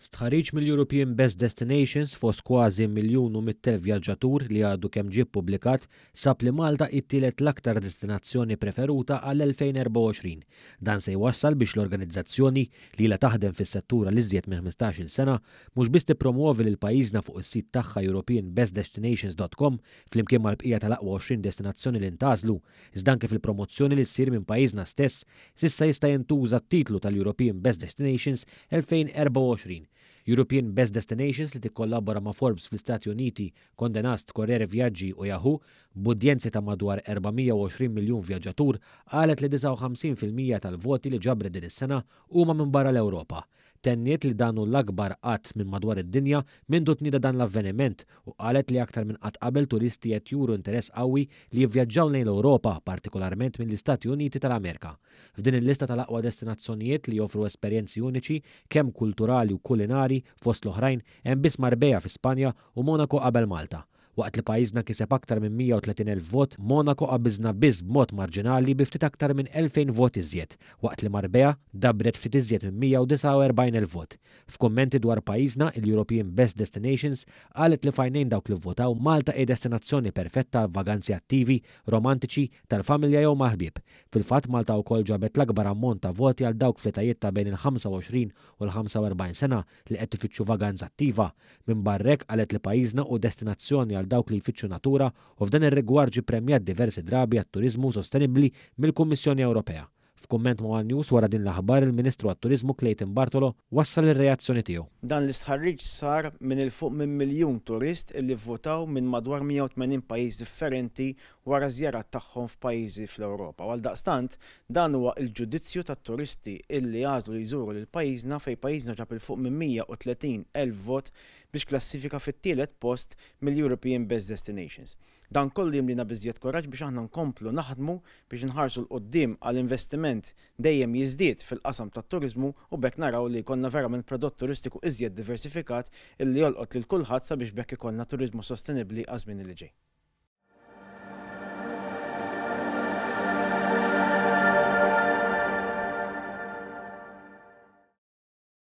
Stħarriġ mill-European Best Destinations fost kważi 1,100,000 vjaġġatur li għadu kemm ġie ppubblikat sab li Malta ittielet l-aktar destinazzjoni preferuta għall-2024. Dan se jwassal biex l-organizzazzjoni li la taħdem fis-settura li żjed minn 15-il sena mhux biss tippromuovi lil pajjiżna fuq is-sit tagħha europeanbestdestinations.com flimkien mal-bqija tal-aqwa 20 destinazzjoni li ntażlu, iżda anke fil-promozzjoni li ssir minn pajjiżna stess s'issa jista' jintuża t-titlu tal-European Best Destinations 2024. European Best Destinations li tikkollabora ma' Forbes fl-Istati Uniti, Condé Nast, Corriere Viaggi u Yahoo b'udjenzi ta' madwar 420 miljun vjaġġatur qalet li 59% tal-voti li ġabret din is-sena huma minn barra l-Ewropa. Tenniet li danu l-akbar qatt minn madwar id-dinja mindu tnieda dan l-avveniment u qalet li aktar minn qatt qabel turisti qed juru interess qawwi li jivvjaġġaw lejn l-Ewropa, partikolarment mill-Istati Uniti tal-Amerika. F'din il-lista tal-aqwa destinazzjonijiet li joffru esperjenzi uniċi kemm kulturali u kulinari fost l-oħrajn hemm biss Marbella fi Spanja u Monaco qabel Malta. Waqt li pajjiżna kiseb aktar minn 130,000 vot, Monaco qabiżna biss b'mod marġinali bi ftit aktar minn 2,000 vot iżjed, waqt li Marbella dabret ftit iżjed minn 149,000 vot. F'kummenti dwar pajjiżna, il-European Best Destinations qalet li fajnejn dawk li votaw Malta hi destinazzjoni perfetta għal vaganzi attivi, romantiċi, tal-familja jew maħbib. Fil-fatt Malta wkoll ġabet l-akbar ammont ta' voti għal dawk fletajiet ta' bejn il-25 u l-45 sena li qed tifittxu vaganza attiva. Minn barrek qalet li pajjiżna hu destinazzjoni għal dawk li jfittxu natura u f'dan ir-rigward ġie premjat diversi drabi għat-turiżmu sostenibbli mill-Kummissjoni Ewropea. F'kumment ma' News wara din l-aħbar il-Ministru għat-Turiżmu Clayton Bartolo wassal ir-reazzjoni tiegħu. Dan l-istħarriġ sar minn il-fuq minn miljun turist illi vvotaw minn madwar 180 pajjiż differenti wara żjarat tagħhom f'pajjiżi fl-Ewropa. Għal daqstant dan huwa l-ġudizzju tat-turisti illi għażlu li jżuru lil pajjiżna fejn pajjiżna ġab il fuq minn 130,000 vot biex klassifika fit-tielet post mill-European Best Destinations. Dan kollu jimlina biżjed koraġġ biex aħna nkomplu naħdmu biex nħarsu l-qoddim għall-investiment dejjem jiżdied fil-qasam tat-turiżmu u bekk naraw li jkollna verament prodott turistiku iżjed diversifikat illi jolqot lil kulħadd sabiex bekk ikollna turiżmu sostenibbli għaż-żmien li ġej.